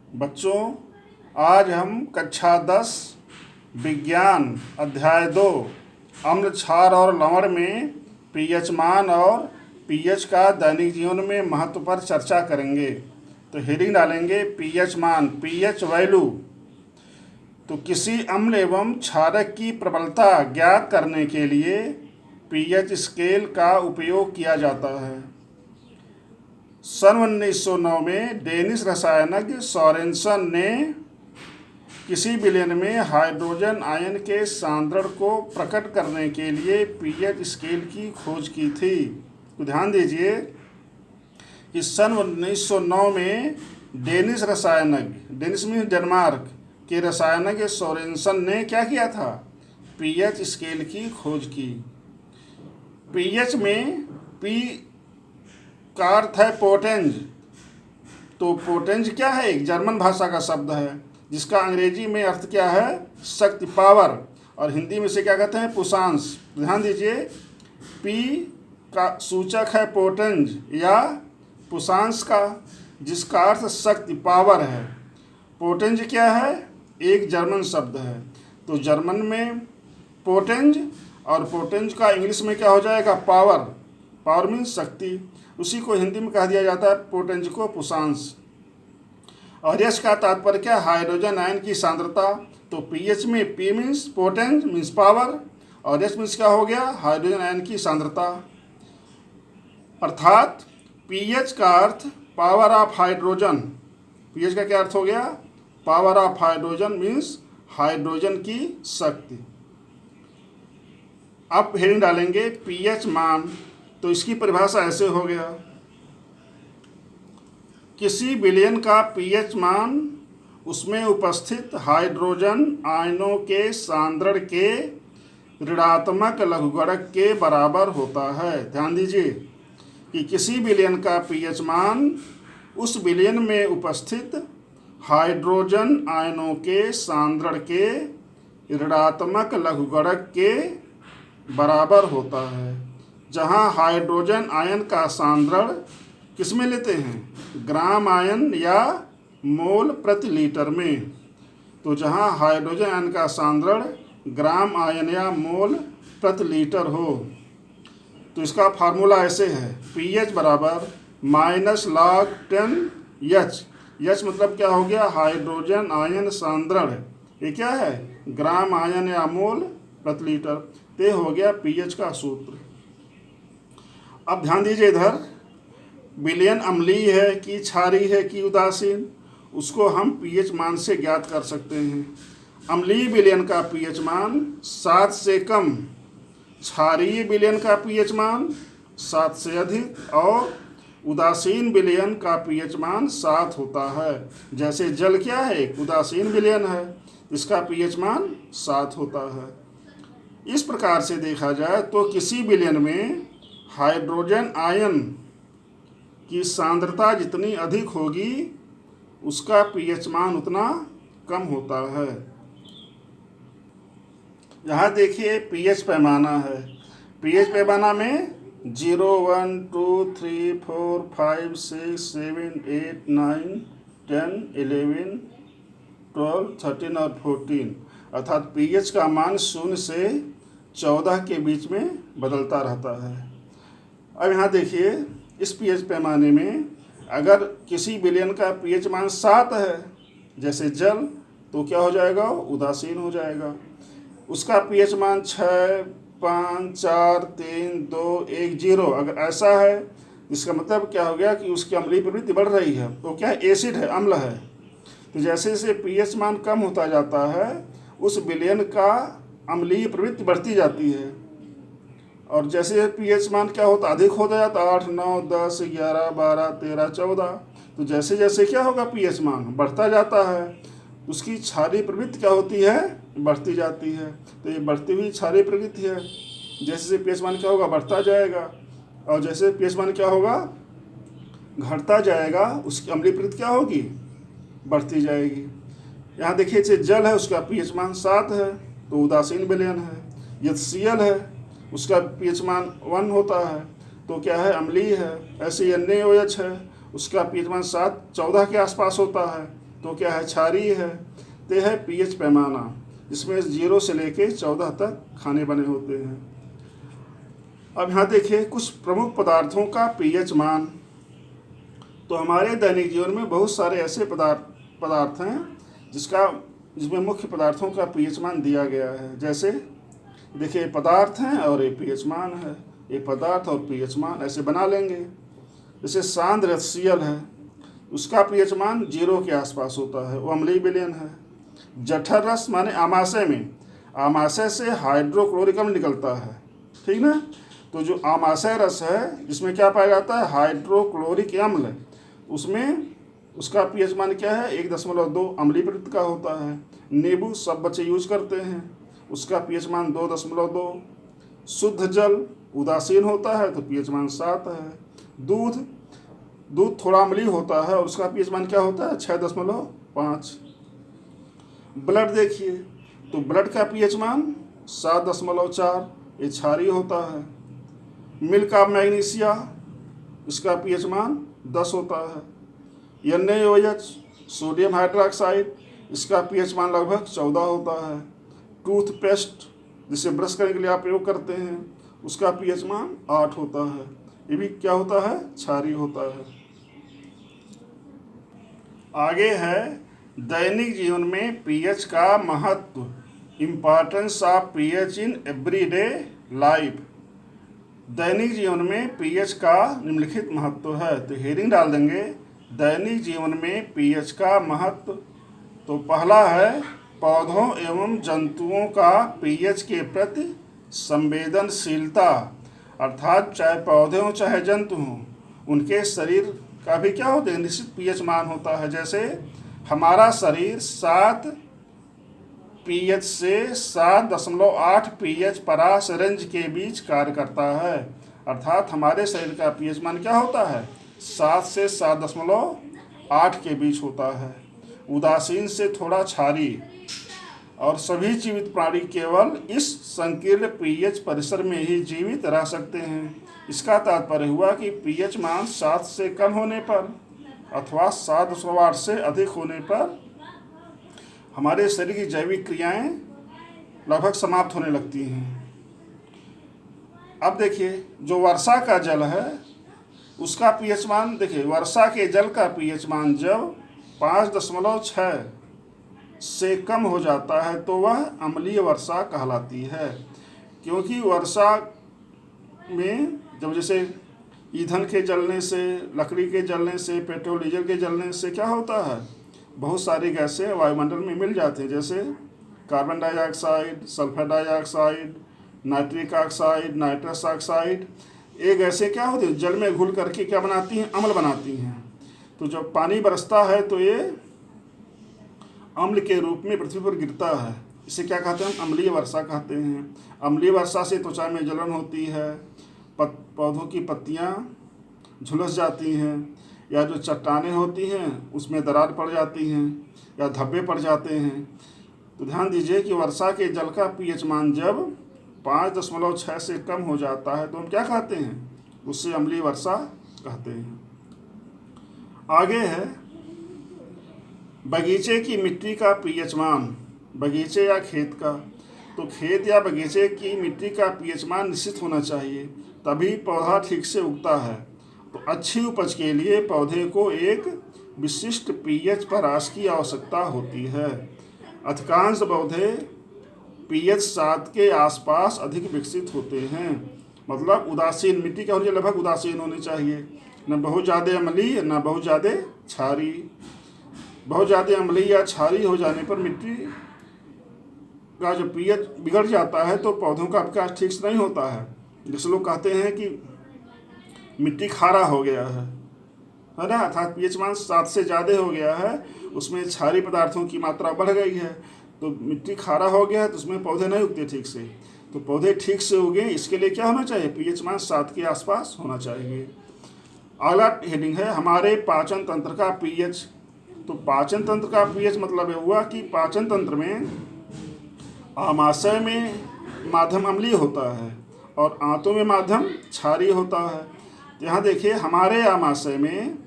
बच्चों, आज हम कक्षा 10 विज्ञान अध्याय 2 अम्ल, क्षार और लवण में पीएच मान और पीएच का दैनिक जीवन में महत्व पर चर्चा करेंगे। तो हेडिंग डालेंगे पीएच मान, पीएच वैल्यू। तो किसी अम्ल एवं क्षारक की प्रबलता ज्ञात करने के लिए पीएच स्केल का उपयोग किया जाता है। सन 1909 में डेनिश रसायनज्ञ सोरेनसन ने किसी विलयन में हाइड्रोजन आयन के सांद्रण को प्रकट करने के लिए पीएच स्केल की खोज की थी। तो ध्यान दीजिए कि सन 1909 में डेनिश रसायनज्ञ, डेनिश में डेनमार्क के रसायनज्ञ सोरेनसन ने क्या किया था? पीएच स्केल की खोज की। पीएच में पी का अर्थ है पोटेंज। तो पोटेंज क्या है? एक जर्मन भाषा का शब्द है जिसका अंग्रेजी में अर्थ क्या है? शक्ति, पावर, और हिंदी में से क्या कहते हैं? पुषांश। ध्यान दीजिए, पी का सूचक है पोटेंज या पुषांश का, जिसका अर्थ शक्ति, पावर है। पोटेंज क्या है? एक जर्मन शब्द है। तो जर्मन में पोटेंज, और पोटेंज का इंग्लिश में क्या हो जाएगा? पावर। पावर मीन्स शक्ति। उसी को हिंदी में कह दिया जाता है पोटेंज को पुषांश। और एच का तात्पर्य क्या? हाइड्रोजन आयन की सांद्रता। तो पीएच में पी मीन्स पोटेंज मीन्स पावर, और एच मीन्स क्या हो गया? हाइड्रोजन आयन की सांद्रता। अर्थात पीएच का अर्थ पावर ऑफ हाइड्रोजन। पीएच का क्या अर्थ हो गया? Power of hydrogen means hydrogen की शक्ति। अब हेडिंग डालेंगे पीएच मान। तो इसकी परिभाषा ऐसे हो गया, किसी विलयन का पीएच मान उसमें उपस्थित हाइड्रोजन आयनों के सांद्रण के ऋणात्मक लघुगणक के बराबर होता है। ध्यान दीजिए कि किसी विलयन का पीएच मान उस विलयन में उपस्थित हाइड्रोजन आयनों के सांद्रण के ऋणात्मक लघुगणक के बराबर होता है। जहाँ हाइड्रोजन आयन का सांद्रण किस में लेते हैं? ग्राम आयन या मोल प्रति लीटर में। तो जहाँ हाइड्रोजन आयन का सांद्रण ग्राम आयन या मोल प्रति लीटर हो, तो इसका फार्मूला ऐसे है, पीएच बराबर -log10H। एच मतलब क्या हो गया? हाइड्रोजन आयन सांद्रण। ये क्या है? ग्राम आयन या मोल प्रति लीटर। ते हो गया पीएच का सूत्र। अब ध्यान दीजिए, इधर विलयन अम्लीय है कि क्षारीय है कि उदासीन, उसको हम पीएच मान से ज्ञात कर सकते हैं। अम्लीय विलयन का पीएच मान 7 से कम, क्षारीय विलयन का पीएच मान 7 से अधिक, और उदासीन विलयन का पीएच मान 7 होता है। जैसे जल क्या है? एक उदासीन विलयन है, इसका पीएच मान 7 होता है। इस प्रकार से देखा जाए तो किसी विलयन में हाइड्रोजन आयन की सांद्रता जितनी अधिक होगी उसका पीएच मान उतना कम होता है। यहाँ देखिए पीएच पैमाना है। पीएच पैमाना में 0, 1, 2, 3, 4, 5, 6, 7, 8, 9, 10, 11, 12, 13 और 14, अर्थात पीएच का मान 0 से 14 के बीच में बदलता रहता है। अब यहाँ देखिए, इस पीएच पैमाने में अगर किसी विलयन का पीएच मान 7 है, जैसे जल, तो क्या हो जाएगा? उदासीन हो जाएगा। उसका पीएच मान 6, 5, 4, 3, 2, 1, 0 अगर ऐसा है, इसका मतलब क्या हो गया कि उसकी अम्लीय प्रवृत्ति बढ़ रही है। तो क्या है? एसिड है, अम्ल है। तो जैसे जैसे पीएच मान कम होता जाता है, उस विलयन का अम्लीय प्रवृत्ति बढ़ती जाती है। और जैसे पीएच मान क्या होता? अधिक होता जाता, 8, 9, 10, 11, 12, 13, 14। तो जैसे जैसे क्या होगा? पीएच मान बढ़ता जाता है, उसकी क्षारीय प्रवृत्ति क्या होती है? बढ़ती जाती है। तो ये बढ़ती हुई क्षारीय प्रवृत्ति है। जैसे जैसे पीएच मान क्या होगा? बढ़ता जाएगा, और जैसे पीएच मान क्या होगा? घटता जाएगा, उसकी अम्लीय प्रवृत्ति क्या होगी? बढ़ती जाएगी। यहाँ देखिए, जैसे जल है, उसका पीएच मान 7 है, तो उदासीन विलयन है। HCl है, उसका पीएच मान 1 होता है, तो क्या है? अम्लीय है। ऐसे NaOH है, उसका पीएच मान 7, 14 के आसपास होता है, तो क्या है, क्षारीय है। तो है पीएच पैमाना, जिसमें 0 से लेके 14 तक खाने बने होते हैं। अब यहाँ देखिए कुछ प्रमुख पदार्थों का पीएच मान। तो हमारे दैनिक जीवन में बहुत सारे ऐसे पदार्थ हैं जिसमें मुख्य पदार्थों का पीएच मान दिया गया है। जैसे देखिए पदार्थ हैं और ये पीएच मान है, ये पदार्थ और पीएच मान ऐसे बना लेंगे। जैसे सांद्र HCl है, उसका पीएच मान 0 के आसपास होता है, वो अम्लीय विलयन है। जठर रस माने आमाशय में, आमाशय से हाइड्रोक्लोरिक अम्ल निकलता है, ठीक ना। तो जो आमाशय रस है जिसमें क्या पाया जाता है, हाइड्रोक्लोरिक अम्ल, उसमें उसका पीएच मान क्या है, 1.2 अम्लीय प्रकृति का होता है। नींबू सब बच्चे यूज करते हैं, उसका पीएच मान 2.2। शुद्ध जल उदासीन होता है तो पीएच मान 7 है। दूध थोड़ा अम्लीय होता है और उसका पीएच मान क्या होता है, 6.5। ब्लड देखिए, तो ब्लड का पीएच मान 7.4, ये क्षारीय होता है। मिल्क ऑफ मैग्नीशिया, इसका पीएच मान 10 होता है। NaOH सोडियम हाइड्रोक्साइड, इसका पीएच मान लगभग 14 होता है। टूथपेस्ट जिसे ब्रश करने के लिए आप प्रयोग करते हैं, उसका पीएच मान 8 होता है। ये भी क्या होता है, क्षारीय होता है। आगे है दैनिक जीवन में पीएच का महत्व, importance of pH in everyday life. दैनिक जीवन में पीएच का निम्नलिखित महत्व है। तो हेडिंग डाल देंगे, दैनिक जीवन में पीएच का महत्व। तो पहला है, पौधों एवं जंतुओं का पीएच के प्रति संवेदनशीलता, अर्थात चाहे पौधे हों चाहे जंतु हों, उनके शरीर का भी क्या होता है, निश्चित पीएच मान होता है। जैसे हमारा शरीर 7 पीएच से 7.8 पीएच परासरंज के बीच कार्य करता है, अर्थात हमारे शरीर का पीएच मान क्या होता है, 7 से 7.8 के बीच होता है। उदासीन से थोड़ा क्षारीय, और सभी जीवित प्राणी केवल इस संकीर्ण पीएच परिसर में ही जीवित रह सकते हैं। इसका तात्पर्य हुआ कि पीएच मान 7 से कम होने पर अथवा 7.8 से अधिक होने पर हमारे शरीर की जैविक क्रियाएं लगभग समाप्त होने लगती हैं। अब देखिए जो वर्षा का जल है उसका पीएच मान, देखिए वर्षा के जल का पीएच मान जब 5.6 से कम हो जाता है तो वह अम्लीय वर्षा कहलाती है। क्योंकि वर्षा में जब जैसे ईंधन के जलने से, लकड़ी के जलने से, पेट्रोल डीजल के जलने से क्या होता है, बहुत सारी गैसें वायुमंडल में मिल जाती हैं। जैसे carbon dioxide, sulphur dioxide, nitric oxide, nitrous oxide, ये गैसें क्या होती हैं, जल में घुल करके क्या बनाती हैं, अम्ल बनाती हैं। तो जब पानी बरसता है तो ये अम्ल के रूप में पृथ्वी पर गिरता है, इसे क्या कहते हैं, अम्लीय वर्षा कहते हैं। अम्लीय वर्षा से त्वचा में जलन होती है, पौधों की पत्तियां झुलस जाती हैं, या जो चट्टानें होती हैं उसमें दरार पड़ जाती हैं, या धब्बे पड़ जाते हैं। तो ध्यान दीजिए कि वर्षा के जल का पीएच मान जब 5.6 से कम हो जाता है तो हम क्या कहते हैं, उससे अम्लीय वर्षा कहते हैं। आगे है बगीचे की मिट्टी का पीएच मान, बगीचे या खेत का। तो खेत या बगीचे की मिट्टी का पीएच मान निश्चित होना चाहिए, तभी पौधा ठीक से उगता है। तो अच्छी उपज के लिए पौधे को एक विशिष्ट पीएच परास की आवश्यकता होती है। अधिकांश पौधे पीएच 7 के आसपास अधिक विकसित होते हैं। मतलब उदासीन मिट्टी क्या होनी चाहिए, लगभग उदासीन होनी चाहिए, न बहुत ज़्यादा अम्लीय न बहुत ज़्यादा क्षारीय। बहुत ज़्यादा अम्लीय या क्षारीय हो जाने पर मिट्टी का जो पीएच बिगड़ जाता है तो पौधों का विकास ठीक से नहीं होता है। जैसे लोग कहते हैं कि मिट्टी खारा हो गया है ना, अर्थात पीएच मान 7 से ज़्यादा हो गया है, उसमें क्षारीय पदार्थों की मात्रा बढ़ गई है, तो मिट्टी खारा हो गया है तो उसमें पौधे नहीं उगते ठीक से। तो पौधे ठीक से उगे इसके लिए क्या होना चाहिए, पीएच मान 7 के आसपास होना चाहिए। अगला हेडिंग है हमारे पाचन तंत्र का पीएच। तो पाचन तंत्र का पीएच मतलब ये हुआ कि पाचन तंत्र में आमाशय में माध्यम अम्लीय होता है और आंतों में माध्यम क्षारीय होता है। यहाँ देखिए हमारे आमाशय में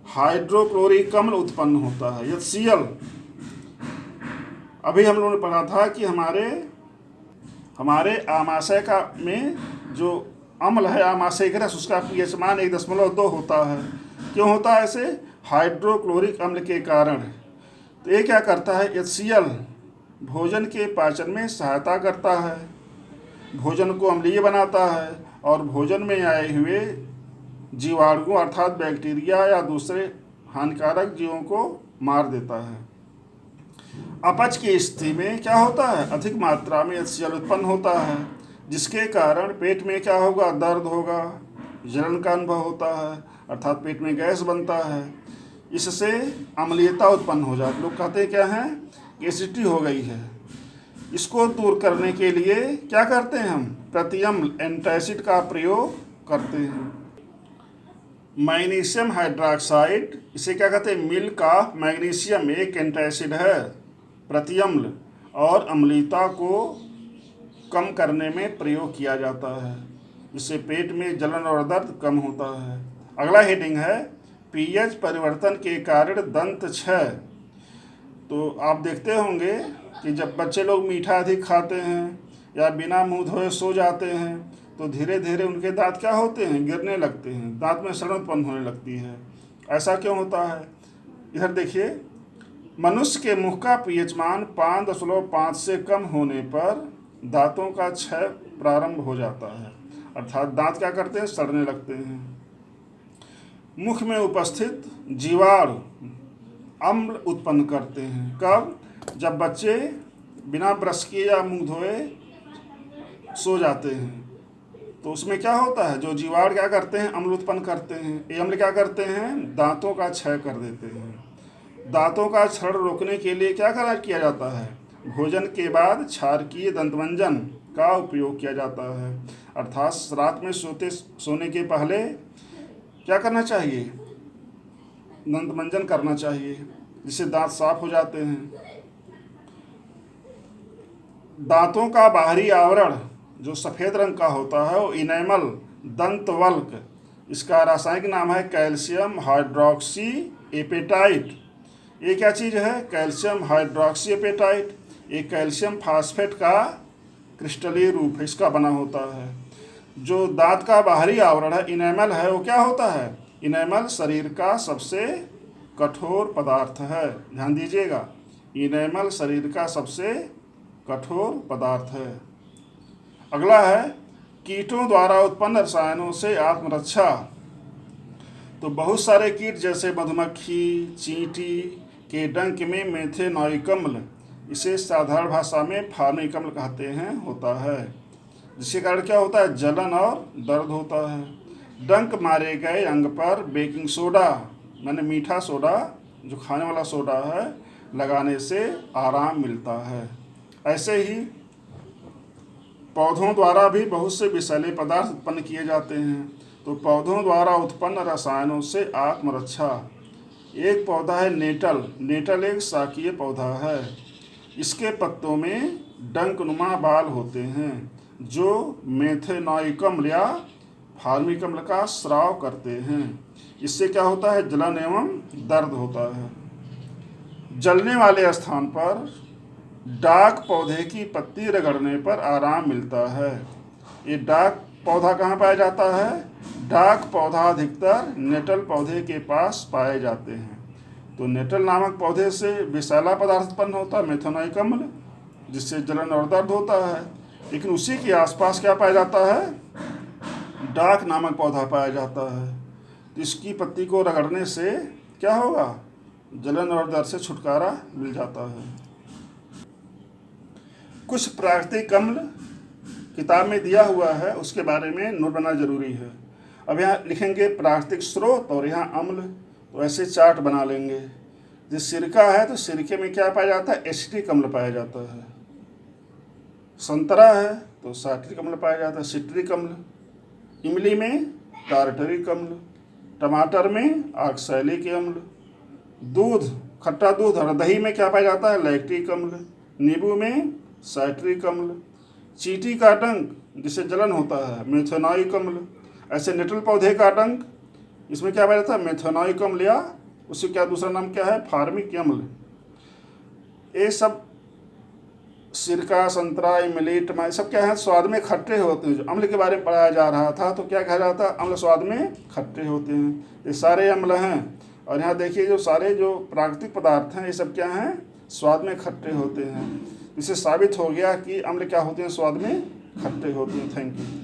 हाइड्रोक्लोरिक अम्ल उत्पन्न होता है, HCl। अभी हम लोगों ने पढ़ा था कि हमारे आमाशय का में जो अम्ल है, आमाशयिक रस, उसका pH मान 1.2 होता है। क्यों होता है ऐसे? हाइड्रोक्लोरिक अम्ल के कारण। तो ये क्या करता है? HCl भोजन के पाचन में सहायता करता है, भोजन को अम्लीय बनाता है और भोजन में आए हुए जीवाणुओं अर्थात बैक्टीरिया या दूसरे हानिकारक जीवों को मार देता है। अपच की स्थिति में क्या होता है? अधिक मात्रा में HCl उत्पन्न होता है, जिसके कारण पेट में क्या होगा? दर्द होगा, जलन का अनुभव होता है, अर्थात पेट में गैस बनता है। इससे अम्लीयता उत्पन्न हो जाती है। लोग कहते हैं क्या है? एसिडिटी हो गई है। इसको दूर करने के लिए क्या करते हैं हम? प्रतिअम्ल एंटासिड का प्रयोग करते हैं। मैग्नीशियम हाइड्रॉक्साइड, इसे क्या कहते हैं? मिल्क ऑफ मैग्नीशियम, एक एंटासिड है, प्रतिअम्ल, और अम्लीयता को कम करने में प्रयोग किया जाता है, जिससे पेट में जलन और दर्द कम होता है। अगला हेडिंग है पीएच परिवर्तन के कारण दंत क्षय। तो आप देखते होंगे कि जब बच्चे लोग मीठा अधिक खाते हैं या बिना मुंह धोए सो जाते हैं तो धीरे धीरे उनके दांत क्या होते हैं? गिरने लगते हैं, दांत में सड़न उत्पन्न होने लगती है। ऐसा क्यों होता है? इधर देखिए, मनुष्य के मुख का pH मान 5.5 से कम होने पर दांतों का क्षय प्रारंभ हो जाता है, अर्थात दांत क्या करते हैं? सड़ने लगते हैं। मुख में उपस्थित जीवाणु अम्ल उत्पन्न करते हैं। कब? जब बच्चे बिना ब्रश किए या मुंह धोए सो जाते हैं तो उसमें क्या होता है? जो जीवाणु क्या करते हैं? अम्ल उत्पन्न करते हैं। ये अम्ल क्या करते हैं? दांतों का क्षय कर देते हैं। दांतों का क्षरण रोकने के लिए क्या किया जाता है? भोजन के बाद क्षारकीय दंतमंजन का उपयोग किया जाता है, अर्थात रात में सोने के पहले क्या करना चाहिए? दंतमंजन करना चाहिए, जिससे दांत साफ हो जाते हैं। दांतों का बाहरी आवरण जो सफ़ेद रंग का होता है वो इनेमल दंतवल्क, इसका रासायनिक नाम है कैल्शियम हाइड्रोक्सी एपेटाइट। ये क्या चीज़ है? Calcium hydroxyapatite. एक कैल्शियम फास्फेट का क्रिस्टलीय रूप इसका बना होता है। जो दांत का बाहरी आवरण है, इनेमल है, वो क्या होता है? इनेमल शरीर का सबसे कठोर पदार्थ है। ध्यान दीजिएगा, इनेमल शरीर का सबसे कठोर पदार्थ है। अगला है कीटों द्वारा उत्पन्न रसायनों से आत्मरक्षा। तो बहुत सारे कीट जैसे मधुमक्खी, चींटी के डंक में मेथेनॉइक अम्ल, इसे साधारण भाषा में फार्मिक अम्ल कहते हैं, होता है, जिसके कारण क्या होता है? जलन और दर्द होता है। डंक मारे गए अंग पर बेकिंग सोडा, माने मीठा सोडा, जो खाने वाला सोडा है, लगाने से आराम मिलता है। ऐसे ही पौधों द्वारा भी बहुत से विषैले पदार्थ उत्पन्न किए जाते हैं। तो पौधों द्वारा उत्पन्न रसायनों से आत्मरक्षा। एक पौधा है नेटल। नेटल एक शाकीय पौधा है। इसके पत्तों में डंकनुमा बाल होते हैं जो मेथेनॉइक अम्ल या फार्मिक अम्ल का स्राव करते हैं। इससे क्या होता है? जलन एवं दर्द होता है। जलने वाले स्थान पर डाक पौधे की पत्ती रगड़ने पर आराम मिलता है। ये डाक पौधा कहाँ पाया जाता है? डाक पौधा अधिकतर नेटल पौधे के पास पाए जाते हैं। तो नेटल नामक पौधे से विषैला पदार्थ उत्पन्न होता है, मेथेनॉइक अम्ल, जिससे जलन और दर्द होता है। लेकिन उसी के आसपास क्या पाया जाता है? डाक नामक पौधा पाया जाता है। तो इसकी पत्ती को रगड़ने से क्या होगा? जलन और दर्द से छुटकारा मिल जाता है। कुछ प्राकृतिक अम्ल किताब में दिया हुआ है, उसके बारे में नोट बनाना जरूरी है। अब यहाँ लिखेंगे प्राकृतिक स्रोत और यहाँ अम्ल, तो ऐसे चार्ट बना लेंगे। जो सिरका है तो सिरके में क्या पाया जाता है? एसिटिक अम्ल पाया जाता है। संतरा है तो साइट्रिक अम्ल पाया जाता है, सिट्रिक अम्ल। इमली में टार्टरिक अम्ल, टमाटर में ऑक्सैलिक अम्ल, दूध, खट्टा दूध और दही में क्या पाया जाता है? लैक्टिक अम्ल, नींबू में साइट्रिक अम्ल, चींटी का डंक जिससे जलन होता है, मेथेनॉइक अम्ल। ऐसे नेटल पौधे का डंक इसमें क्या पाया जाता है, मेथेनोइक अम्ल या उससे क्या दूसरा नाम क्या है, फार्मिक अम्ल। ये सब सिरका, संतरा, इमली, टमाटर सब क्या है, स्वाद में खट्टे होते हैं। जो अम्ल के बारे में पढ़ाया जा रहा था तो क्या कहा जाता है, अम्ल स्वाद में खट्टे होते हैं। ये सारे अम्ल हैं। और यहाँ देखिए जो सारे जो प्राकृतिक पदार्थ हैं ये सब क्या हैं, स्वाद में खट्टे होते हैं। इससे साबित हो गया कि अम्ल क्या होते हैं, स्वाद में खट्टे होते हैं। Thank you.